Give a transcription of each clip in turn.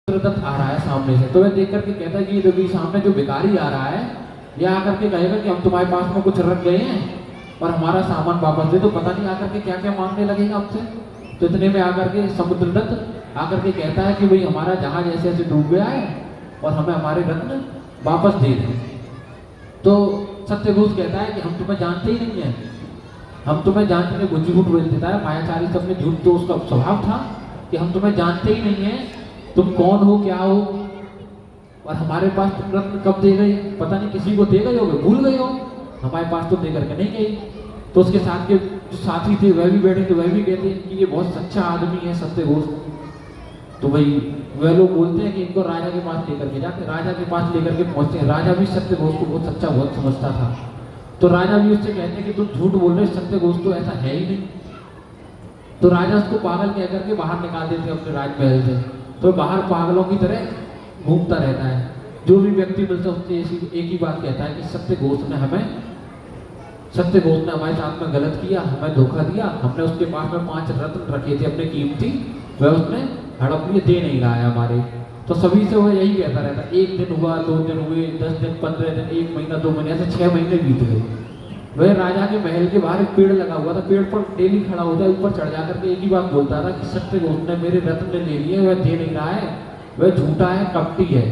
दत्त आ रहा है सामने से, तो वह देख करके कहता है कि रवि सामने जो भिखारी आ रहा है ये आकर के कहेगा कि हम तुम्हारे पास में कुछ रख गए हैं और हमारा सामान वापस दे, तो पता नहीं आकर के क्या क्या मांगने लगेगा आपसे। तो इतने में आकर के समुद्रदत्त आकर के कहता है कि भाई हमारा जहाज ऐसे ऐसे डूब गया है और हमें हमारे रत्न वापस दे दें। तो सत्यघोष कहता है कि हम तुम्हें जानते ही नहीं है, हम तुम्हें जानते नहीं, बुद्धि झूठ बोल देता है। मायाचारी सब में झूठ तो उसका स्वभाव था कि हम तुम्हें जानते ही नहीं है, तुम कौन हो क्या हो, और हमारे पास तुम रत्न कब दे गए, पता नहीं किसी को दे गए हो, भूल गए हो, हमारे पास तो दे करके नहीं गई। तो उसके साथ के जो साथी थे वह भी बैठे थे, वह भी कहते हैं कि ये बहुत सच्चा आदमी है सत्यघोष। तो भाई वह लोग बोलते हैं कि इनको राजा के पास लेकर के जाते, राजा के पास लेकर के पहुंचते हैं। राजा भी सत्यघोष को बहुत सच्चा बहुत समझता था, तो राजा भी उससे कहते हैं कि तुम झूठ बोल रहे, सत्यघोष तो ऐसा है ही नहीं। तो राजा उसको पागल कह करके बाहर निकाल देते हैं अपने राजमहल से। तो बाहर पागलों की तरह घूमता रहता है, जो भी व्यक्ति मिलता है उससे एक ही बात कहता है कि सत्यघोष ने हमारे साथ में गलत किया, हमें धोखा दिया, हमने उसके पास में 5 रत्न रखे थे अपने कीमती, वह उसने हड़प लिए, दे नहीं रहा है हमारे। तो सभी से वह यही कहता रहता, 1 दिन हुआ, 2 दिन हुए, 10 दिन, 15 दिन, 1 महीना, 2 महीने, ऐसे 6 महीने बीत गए। वह राजा के महल के बाहर एक पेड़ लगा हुआ था, पेड़ पर डेली खड़ा होता है, ऊपर चढ़ जाकर के एक ही बात बोलता था कि सत्यघोष ने मेरे रत्न ले लिए, वह दे नहीं रहा है, वह झूठा है, कपटी है।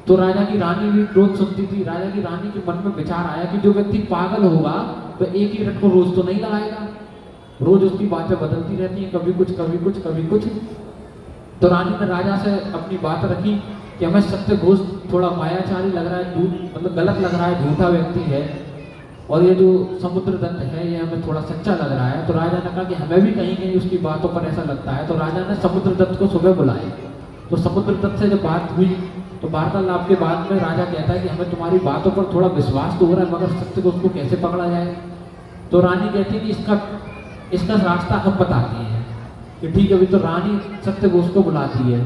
तो राजा की रानी भी रोज सुनती थी। राजा की रानी के मन में विचार आया कि जो व्यक्ति पागल होगा वह एक ही रट को रोज तो नहीं लगाएगा, रोज उसकी बातें बदलती रहती हैं, कभी कुछ कभी कुछ कभी कुछ। तो रानी ने राजा से अपनी बात रखी कि हमें सत्यघोष थोड़ा मायाचारी लग रहा है, मतलब गलत लग रहा है, झूठा व्यक्ति है, और ये जो समुद्रदत्त है ये हमें थोड़ा सच्चा लग रहा है। तो राजा ने कहा कि हमें भी कहीं कहीं उसकी बातों पर ऐसा लगता है। तो राजा ने समुद्रदत्त को सुबह बुलाए। तो समुद्रदत्त से जब बात हुई तो वार्तालाप के बाद में राजा कहता है कि हमें तुम्हारी बातों पर थोड़ा विश्वास तो हो रहा है, मगर सत्यघोष को कैसे पकड़ा जाए। तो रानी कहती है कि इसका रास्ता हम बताते हैं कि ठीक है। अभी तो रानी सत्यघोष को बुलाती है,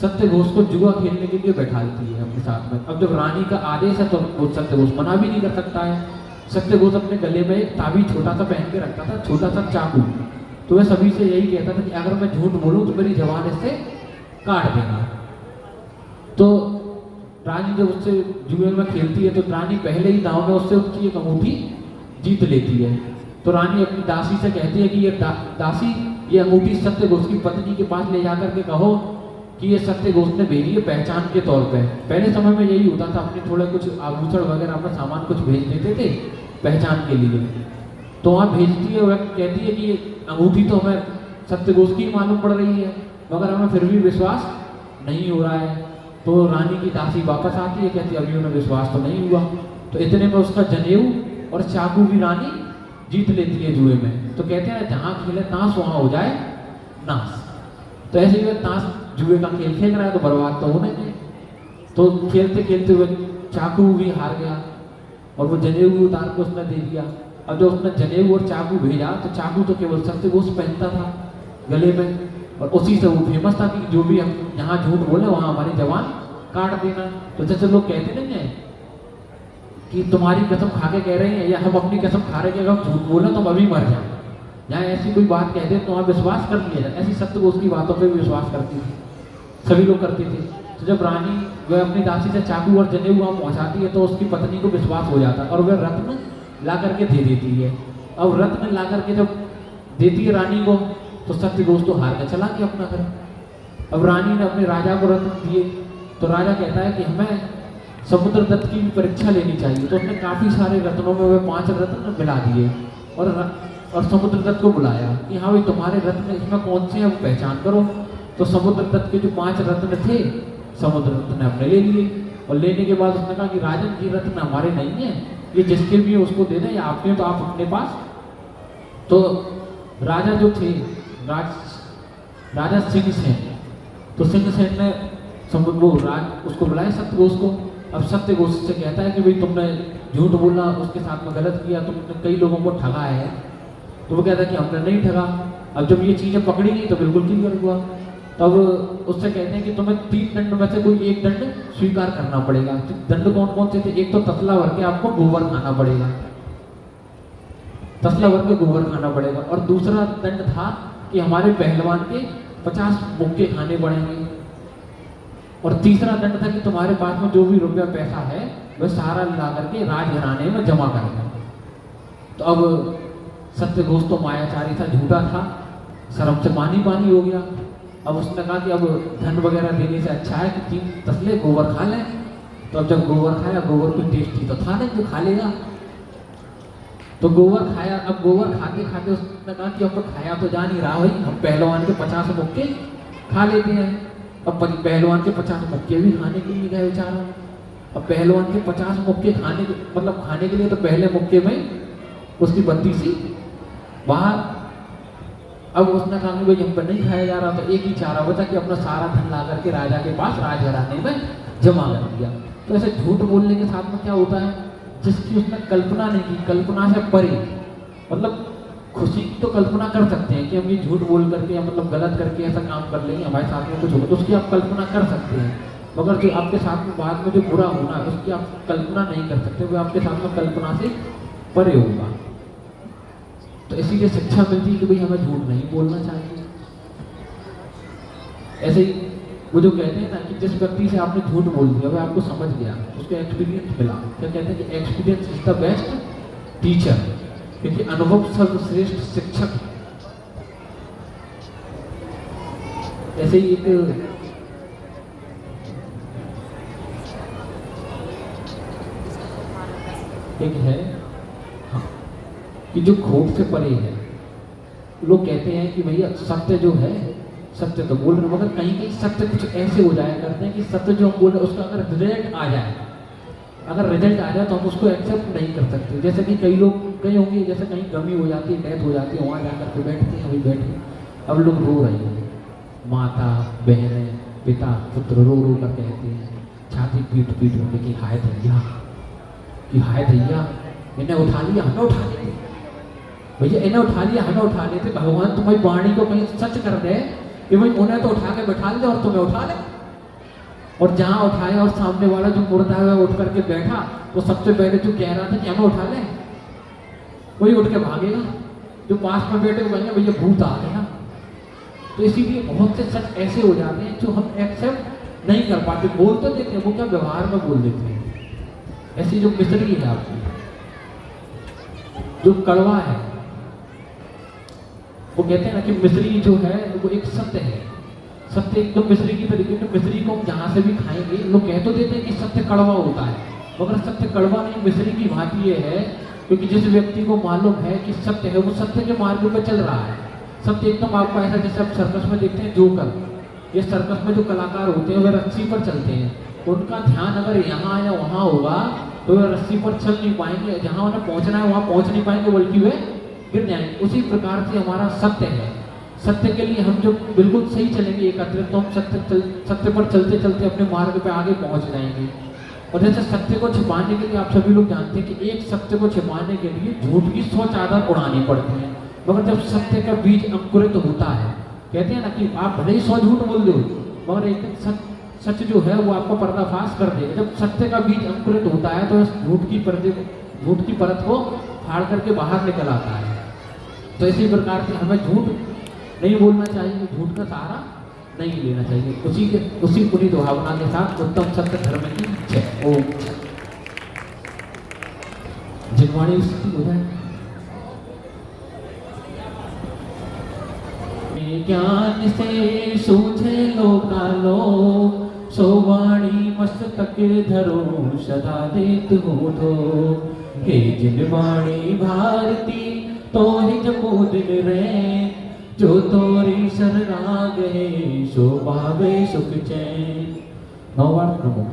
सत्यघोष को जुआ खेलने के लिए बैठाती है अपने साथ में। अब जब रानी का आदेश है तो वो सत्यघोष मना भी नहीं कर सकता है। सत्यघोष अपने गले में एक ताबीज छोटा सा पहन के रखता था, छोटा सा चाकू। तो वह सभी से यही कहता था कि अगर मैं झूठ बोलूं तो मेरी जवान इससे काट देना। तो रानी जब उससे जुए में खेलती है तो रानी पहले ही दांव में उससे उसकी एक अंगूठी जीत लेती है। तो रानी अपनी दासी से कहती है कि ये दासी ये अंगूठी सत्यघोष की पत्नी के पास ले जाकर के कहो कि ये सत्यघोष ने भेजी है पहचान के तौर पे। पहले समय में यही होता था, अपने थोड़े कुछ आभूषण वगैरह अपना सामान कुछ भेज देते थे पहचान के लिए। तो वहाँ भेजती है, वह कहती है कि ये अंगूठी तो हमें सत्यघोष की मालूम पड़ रही है, मगर हमें फिर भी विश्वास नहीं हो रहा है। तो रानी की दासी वापस आती है, कहती है अभी उन्हें विश्वास तो नहीं हुआ। तो इतने में उसका जनेऊ और चाकू भी रानी जीत लेती है जुए में। तो कहते हैं जहाँ खेले ताश वहाँ हो जाए नाश। तो ऐसे ही वह ताश जुए का खेल खेल रहा है तो बर्बाद तो होने नहीं। तो खेलते खेलते हुए चाकू भी हार गया और वो जनेऊ उतार के उसने दे दिया। अब जब उसने जनेऊ और चाकू भेजा तो चाकू तो केवल सत्यघोष पहनता था गले में, और उसी से वो फेमस था कि जो भी हम यहाँ झूठ बोले वहाँ हमारी जवान काट देना। तो जैसे लोग कहते नहीं है कि तुम्हारी कसम खा के कह रहे हैं या हम अपनी कसम खा रहे हैं कि अगर हम झूठ बोले तो हम अभी मर जाए, यहाँ ऐसी कोई बात कह दे तो वहाँ विश्वास कर लिया जाए। ऐसी सत्यघोष की बातों पर भी विश्वास करती थी, सभी लोग करते थे। तो जब रानी वह अपनी दासी से चाकू और जनेऊ वहाँ पहुँचाती है तो उसकी पत्नी को विश्वास हो जाता है और वह रत्न ला करके दे देती है। अब रत्न ला करके जब देती है रानी को तो सत्यघोष तो हार के चला गया अपना घर। अब रानी ने अपने राजा को रत्न दिए तो राजा कहता है कि हमें समुद्रदत्त की भी परीक्षा लेनी चाहिए। तो उसने काफ़ी सारे रत्नों में वह 5 रत्न मिला दिए और समुद्रदत्त को बुलाया कि हाँ भाई तुम्हारे रत्न इसमें कौन से हैं वो पहचान करो। तो समुद्रदत्त के जो 5 रत्न थे समुद्रदत्त ने अपने ले लिए, और लेने के बाद उसने कहा कि राजन ये रत्न हमारे नहीं है, ये जिसके भी वो दे दें, या आपके तो आप अपने पास। तो राजा जो थे राजा सिंह सेन, तो सिंह सेन ने उसको बुलाया सत्यघोष को। अब सत्यघोष से कहता है कि भाई तुमने झूठ बोला, उसके साथ में गलत किया, तुमने कई लोगों को ठगा है। तो वो कहता है कि हमने नहीं ठगा। अब जब ये चीज़ें पकड़ी गई तो बिल्कुल क्लियर हुआ। तब उससे कहते हैं कि तुम्हें 3 दंड में से कोई एक दंड स्वीकार करना पड़ेगा। तो दंड कौन कौन से थे? एक तो तसला भर के आपको गोबर खाना पड़ेगा, तसला भर के गोबर खाना पड़ेगा, और दूसरा दंड था कि हमारे पहलवान के 50 मुक्के खाने पड़ेंगे। और तीसरा दंड था कि तुम्हारे पास में जो भी रुपया पैसा है वह सारा ला करके राजघराने में जमा करना। तो अब सत्यघोष तो मायाचारी था, झूठा था, शर्म से पानी पानी हो गया। अब उसने कहा कि अब धन वगैरह देने से अच्छा है कि 3 तसले गोबर खा लें। तो अब जब गोबर खाया, गोबर कोई टेस्टी तो था नहीं जो खा लेगा, तो गोबर खाया। अब गोबर खाते खाते उसने कहा कि अब तो खाया तो जा नहीं रहा भाई, हम पहलवान के 50 मुक्के खा लेते हैं। अब पहलवान के 50 मुक्के भी खाने के लिए गए बेचारा। अब पहलवान के 50 मुक्के खाने के लिए तो पहले मुक्के में उसकी बत्ती सी बाहर। अब उसने कहा कि भाई हम पर नहीं खाया जा रहा, तो एक ही चारा बचा कि अपना सारा धन ला करके राजा के पास राजघराने में जमा कर दिया। तो ऐसे झूठ बोलने के साथ में क्या होता है, जिसकी उसने कल्पना नहीं की, कल्पना से परे, मतलब खुशी की तो कल्पना कर सकते हैं कि हम ये झूठ बोल करके या मतलब गलत करके ऐसा काम कर लेंगे, हमारे साथ में कुछ होगा, तो उसकी आप कल्पना कर सकते हैं। मगर जो आपके साथ में बाद में जो बुरा होना है उसकी आप कल्पना नहीं कर सकते, वो आपके साथ में कल्पना से परे होगा। तो इसीलिए शिक्षा मिलती है कि भाई हमें झूठ नहीं बोलना चाहिए। ऐसे ही वो जो कहते हैं ना कि जिस व्यक्ति से आपने झूठ बोल दिया वह आपको समझ गया, उसको एक्सपीरियंस मिला। क्या कहते हैं कि experience is the best teacher, क्योंकि अनुभव सर्वश्रेष्ठ शिक्षक। ऐसे ही एक है हाँ, कि जो खोट से परे है। लोग कहते हैं कि भैया सत्य जो है, सत्य तो बोल रहे, मगर कहीं कहीं सत्य कुछ ऐसे हो जाया करते हैं कि सत्य जो हम बोल रहे हैं उसका अगर रिजल्ट आ जाए, तो हम उसको एक्सेप्ट नहीं कर सकते। जैसे कि कई लोग कहीं होंगे, जैसे कहीं गमी हो जाती है, डेथ हो जाती है, वहाँ जाकर के बैठते हैं, वही बैठे अब लोग रो रहे हैं, माता बहनें पिता पुत्र रो रो कर कहते हैं, छाती पीट पीट होने की हाय दैया, कि हाय दैया इन्हें उठा लिया हमें उठा लेते, भैया इन्हें उठा लिया हमें उठा लेते। भगवान तुम्हारी वाणी को कहीं सच कर दे कि भाई उन्हें तो उठा के बैठा ले और तुम्हें उठा ले। और जहाँ उठाए और सामने वाला जो मुर्दा है उठ करके बैठा, तो सबसे पहले जो कह रहा था कि हमें उठा ले, वही उठ के भागेगा। जो पास में बैठे हुए हैं भैया भूत आ गया। तो इसीलिए बहुत से सच ऐसे हो जाते हैं जो हम एक्सेप्ट नहीं कर पाते। बोल तो देते हैं, वो क्या व्यवहार में बोल देते हैं। ऐसी जो मिस्त्री है आपकी, जो कड़वा है, वो कहते हैं ना कि मिस्री जो है वो एक सत्य है, सत्य एकदम मिस्री की तरीके से। मिस्री को हम जहाँ से भी खाएंगे, लोग कह तो देते हैं कि सत्य कड़वा होता है, मगर सत्य कड़वा नहीं, मिस्री की बात ये है क्योंकि जिस व्यक्ति को मालूम है कि सत्य है, वो सत्य के मार्ग पर चल रहा है। सत्य एकदम आपको ऐसा, जैसे आप सर्कस में देखते हैं जोकर, ये सर्कस में जो कलाकार होते हैं वे रस्सी पर चलते हैं, उनका ध्यान अगर यहाँ या वहाँ होगा तो वे रस्सी पर चल नहीं पाएंगे, जहाँ उन्हें पहुँचना है वहाँ पहुँच नहीं पाएंगे, बल्कि वे गिर जाएंगे। उसी प्रकार से हमारा सत्य है। सत्य के लिए हम जो बिल्कुल सही चलेंगे एकत्रित, तो हम सत्य पर चलते चलते अपने मार्ग पे आगे पहुंच जाएंगे। और जैसे सत्य को छिपाने के लिए आप सभी लोग जानते हैं कि एक सत्य को छिपाने के लिए झूठ की 100 चादर उड़ानी पड़ती है, मगर जब सत्य का बीज अंकुरित होता है, कहते हैं ना कि आप भले ही 100 झूठ बोल दो, मगर एक दिन सच जो है वो आपको पर्दाफाश कर देगा। जब सत्य का बीज अंकुरित होता है तो झूठ की परत को फाड़ करके बाहर निकल आता है। तो इसी प्रकार से हमें झूठ नहीं बोलना चाहिए, झूठ का सहारा नहीं लेना चाहिए। उसी पुनीत भावना के साथ उत्तम सत्य धर्म की जय। ओम जिनवाणी स्थिति हो जाए। ज्ञान से सूझे लोकालो, सोवाणी मस्तक धरो सदा देत हो दो। हे जिनवाणी भारती तो ही जपो दिन रे, जो तोरी शरणाग है सो पावे सुख चैन। नौवार प्रमुख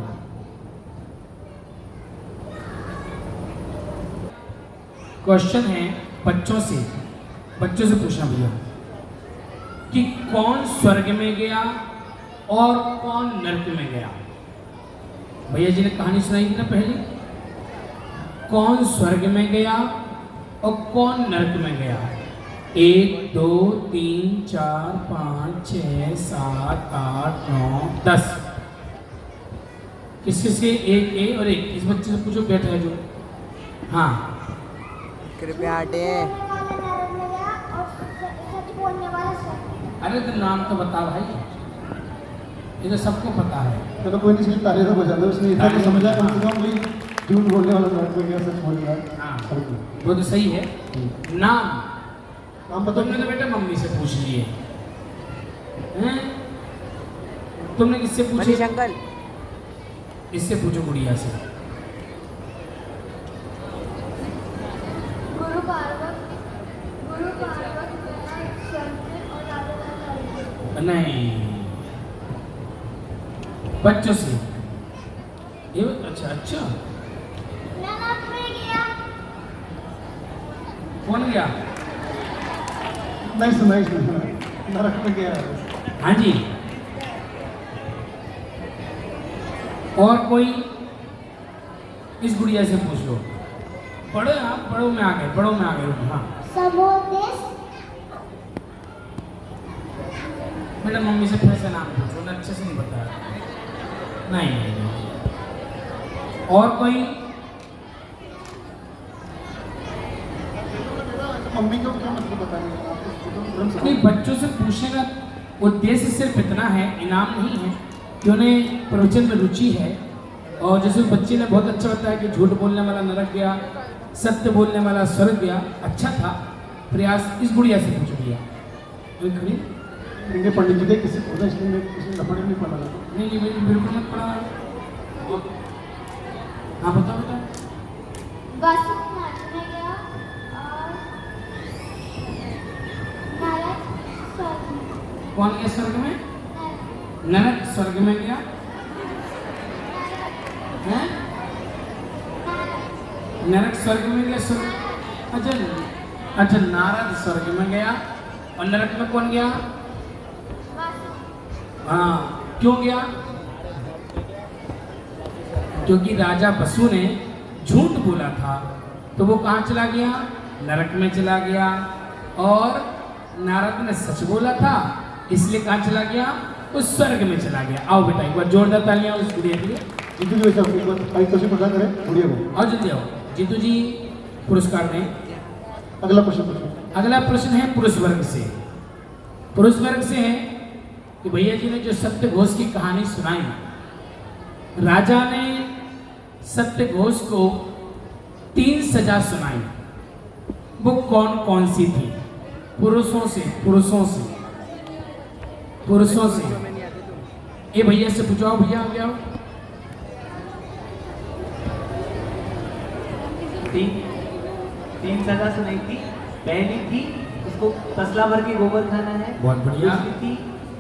क्वेश्चन है बच्चों से पूछना भैया कि कौन स्वर्ग में गया और कौन नरक में गया। भैया जी ने कहानी सुनाई थी ना पहले, कौन स्वर्ग में गया और कौन नरक में गया। 1 2 3 4 5 6 7 8 9 10 किसके से एक और एक। इस बच्चे से पूछो बैठा है जो। हाँ कृपया हटे। अरे तो नाम तो बता भाई। ये तो सबको पता है। चलो कोई नहीं, इसलिए तारीफ हो जाता है, उसने इतना तो समझा कम से कम भी झूठ बोलने वाला नर्क में गया, सच बोलने वाला। हाँ वो तो सही है। नाम नाम बता। तुमने तो बेटा मम्मी से पूछ लिए हैं? तुमने किससे पूछे? मनीष अंकल। इससे पूछो गुड़िया से। गुरु पार्वत शंकर और राधा। नहीं, बच्चों से। ये अच्छा अच्छा, नरक में गया। कौन गया? नहीं सुना, नरक में गया। हाँ जी। और कोई इस गुड़िया से पूछ लो। पढ़ो आप, पढ़ो में आ गए, पढ़ो में आ गए। हाँ समोदेश। बेटा मम्मी से फिर से नाम पूछो ना, अच्छे से नहीं बताया। नहीं, नहीं, नहीं। और कोई? मम्मी को क्या मतलब बताएंगे? नहीं, बच्चों से पूछने का उद्देश्य सिर्फ इतना है, इनाम नहीं है कि उन्हें प्रवचन में रुचि है। और जैसे बच्चे ने बहुत अच्छा बताया कि झूठ बोलने वाला नरक गया, सत्य बोलने वाला स्वर्ग गया। अच्छा था प्रयास। इस गुड़िया से पूछ लिया। कोई खड़ी? इनके पंडित जी थे, किसी को इसलिए मैं किसी लपड़े नहीं पड़ा। नहीं नहीं, बिल्कुल मत पढ़ा। हाँ बताओ बेटा। वसुदेव में गया और नरक स्वर्ग में। कौन गया स्वर्ग में? नरक। नरक स्वर्ग में गया है? नरक स्वर्ग में गया। स्वर्ग, अच्छा अच्छा, नारद स्वर्ग में गया। और नरक में कौन गया? हाँ, क्यों गया? क्योंकि राजा बसु ने झूठ बोला था, तो वो कहाँ चला गया? नरक में चला गया। और नारद ने सच बोला था, इसलिए कहाँ चला गया? उस स्वर्ग में चला गया। आओ बेटा एक बार जोरदार तालियां उस गुड़िया के लिए। जीतू जी वैसे एक बार क्वेश्चन प्रदान करें गुड़िया को। आओ जल्दी आओ। जीतू जी पुरस्कार दें। अगला प्रश्न पूछो। अगला प्रश्न है पुरुष वर्ग से। पुरुष वर्ग से है कि भैया जी ने जो सत्य घोष की कहानी सुनाई, राजा ने सत्य घोष को 3 सजा सुनाई। वो कौन कौन सी थी? पुरुषों से, पुरुषों से, पुरुषों से। ये भैया से पूछो। भैया आ गया। तीन सजा सुनाई थी। पहली थी उसको तसला भर के गोबर खाना है। बहुत बढ़िया। दूसरी थी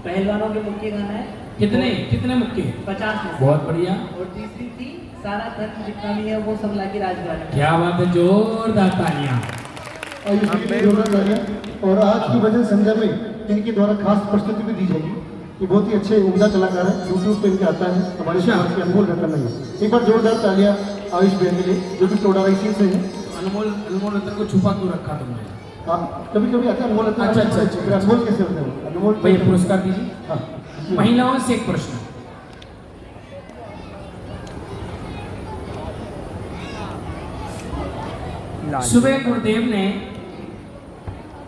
पहलवानों के मुक्के खाना है। कितने कितने मुक्के? 50 में से। बहुत बढ़िया। और तीसरी थी सारा धन जितना भी है वो सब लाके राजघाट में। क्या बात है, जोरदार तालियां। और इसके लिए जोरदार तालियां। और आज की भजन संध्या में इनके द्वारा खास प्रस्तुति भी दी जाएगी। ये बहुत ही अच्छे उम्दा कलाकार हैं, यूट्यूब पे इनके आता है। हमारे समाज की अनमोल रतन नहीं है। एक बार जोरदार तालियां आयुष बहन के लिए, जो कि टोडा राइसी से हैं। अनमोल रतन को छुपा क्यों रखा तुमने? हाँ, कभी कभी आता है अनमोल रतन। अच्छा, फिर अनमोल कैसे होते हैं? अनमोल भैया पुरस्कार दीजिए। हाँ, महिलाओं से एक प्रश्न। सुबह गुरुदेव ने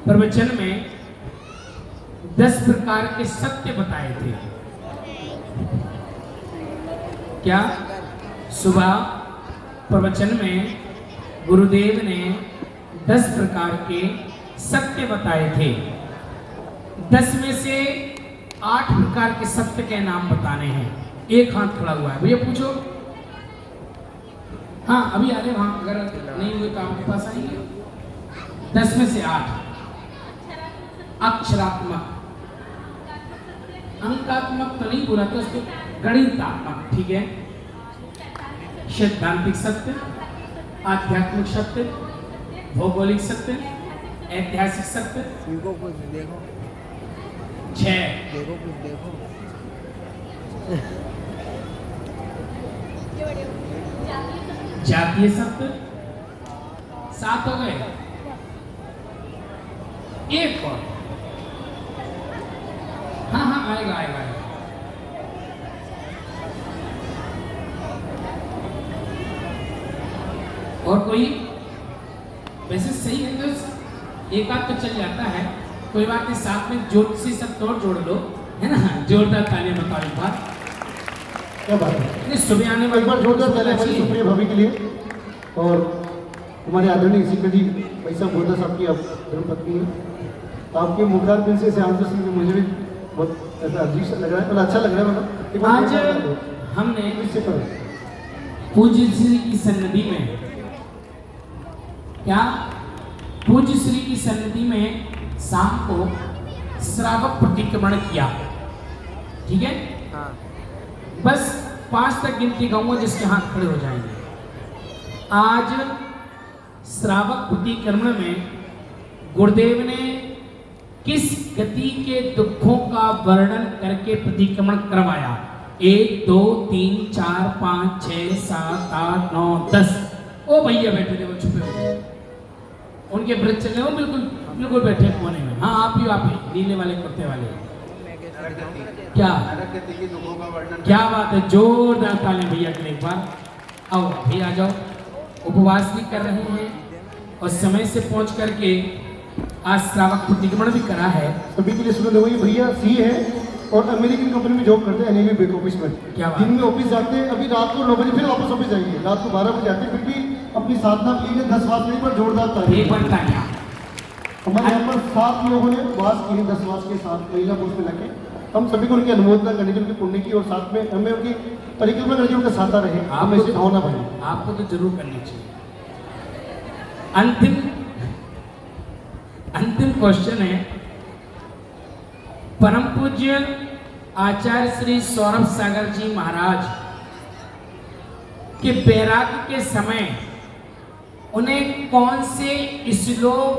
प्रवचन में 10 प्रकार के सत्य बताए थे। क्या? सुबह प्रवचन में गुरुदेव ने 10 प्रकार के सत्य बताए थे। 10 में से 8 प्रकार के सत्य के नाम बताने हैं। एक हाथ खड़ा हुआ है, भैया पूछो। हाँ अभी आ रहे वहां, अगर नहीं हुए तो आपके पास आएंगे। 10 में से 8। अक्षरात्मक, अंकात्मक तो नहीं बोला था उसको, गणितात्मक, ठीक है। सैद्धांतिक सत्य, आध्यात्मिक सत्य, भौगोलिक सत्य, ऐतिहासिक सत्य। देखो कुछ देखो 6। देखो कुछ देखो। जातीय सत्य। 7 हो गए। एक और। हाँ हाँ आएगा आएगा आएगा। और कोई? वैसे सही है तो एक आध तो चल जाता है, कोई बात नहीं। साथ में ज्योतिषी शब्द और जोड़ लो, है ना? जोरदार तालियां बताओ एक बार। क्या बात है। नहीं, सुबह आने एक बार जोरदार तालियां हमारी चाहिए। सुप्रिया भाभी के लिए और हमारे आदरणीय सिकरी भाई साहब गोदा साहब की आप धर्मपत्नी है। आपके मुखारबिंद से आंसर सुन के मुझे भी बहुत ऐसा अजीब सा लग रहा है, मतलब अच्छा लग रहा है। मतलब एक बार आज जोरदार तालियां। हमने इससे पर पूज्य श्री की सन्निधि में क्या पूज्य श्री की सन्निधि में शाम को श्रावक प्रतिक्रमण किया। ठीक है, हाँ बस 5 तक गिनती कहूंगा जिसके हाथ खड़े हो जाएंगे। आज श्रावक प्रतिक्रमण में गुरुदेव ने किस गति के दुखों का वर्णन करके प्रतिक्रमण करवाया? 1 2 3 4 5 6 7 8 9 10। ओ भैया बैठे थे वो छुपे हुए, उनके ब्रज चले वो बिल्कुल बिल्कुल बैठे कोने में। हाँ आप ही नीले वाले कुर्ते वाले। क्या क्या बात है, जोरदार ताली भैया के लिए एक बार। आओ भैया आ जाओ। उपवास भी कर रहे हैं और समय से पहुंच करके आज श्रावक प्रतिक्रमण भी करा है। सभी के लिए सुन लो, ये भैया सी है और अमेरिकन कंपनी में जॉब करते हैं, एनएवी बैक ऑफिस में। क्या बात। दिन में ऑफिस जाते हैं, अभी रात को 9 बजे फिर वापस ऑफिस जाएंगे, रात को 12 बजे आते हैं, फिर भी अपनी साधना के लिए 10 वास पर जोरदार एक तालियां। बार तालियां। हमारे यहाँ पर 7 लोगों ने वास किए, 10 वास के साथ महिला पुरुष मिला के। हम सभी को उनकी अनुमोदना करनी चाहिए, उनकी पुण्य की, और साथ में हमें उनकी परिक्रमा करनी चाहिए, उनका साथा रहे, हम ऐसी भावना बने। आपको तो जरूर करनी चाहिए। अंतिम क्वेश्चन है, परम पूज्य आचार्य श्री सौरभ सागर जी महाराज के बैराग के समय उन्हें कौन से श्लोक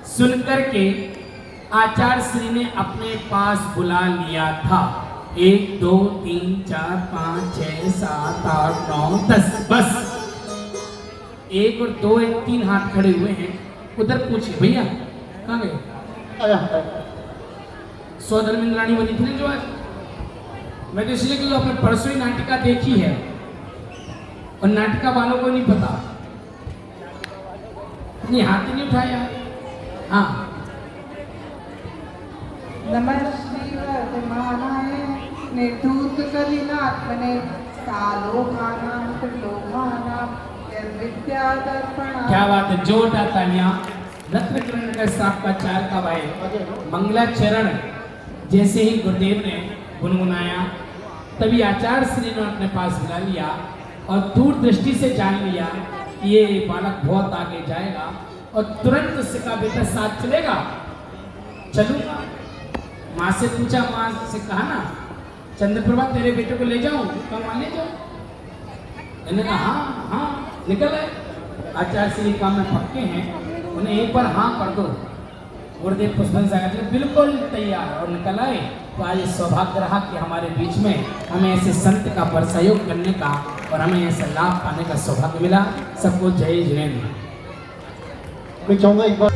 सुनकर के आचार्य श्री ने अपने पास बुला लिया था? 1 2 3 4 5 6 7 8 9 10। बस 1 और 2 1 3 हाथ खड़े हुए हैं, उधर पूछिए भैया कहाँ गए? आया सौधर्मिंद रानी बनी थी ना जो आज। मैं तो इसलिए कि आपने परसों ही नाटिका देखी है और नाटिका वालों को नहीं पता। नहीं हाथ ही नहीं उठाया। हाँ नमः श्री वर्धमानाय निर्धूत कलिनात्मने कालोकानां त्रिलोकानां निर्विद्यादर्पणा। क्या बात है, जोरदार तालियां। रत्नकरण का साथ का 4 का भाई मंगलाचरण जैसे ही गुरुदेव ने गुनगुनाया तभी आचार्य श्री ने अपने पास बुला लिया और दूरदृष्टि से जान लिया कि ये बालक बहुत आगे जाएगा और तुरंत उससे कहा बेटा साथ चलेगा? चलूंगा। माँ से पूछा, माँ से कहा ना चंद्रप्रभा तेरे बेटे को ले जाऊं? कहा माँ ले जाओ। मैंने कहा हाँ हाँ निकल आए। आचार्य श्री काम में पक्के हैं, उन्हें एक बार हाँ कर दो। गुरुदेव पुष्पन सागर जी बिल्कुल तैयार और निकल आए। तो आज सौभाग्य रहा कि हमारे बीच में हमें ऐसे संत का परसहयोग करने का और हमें ऐसा लाभ पाने का सौभाग्य मिला। सबको जय जिनेन्द्र। मैं चाहूंगा एक बार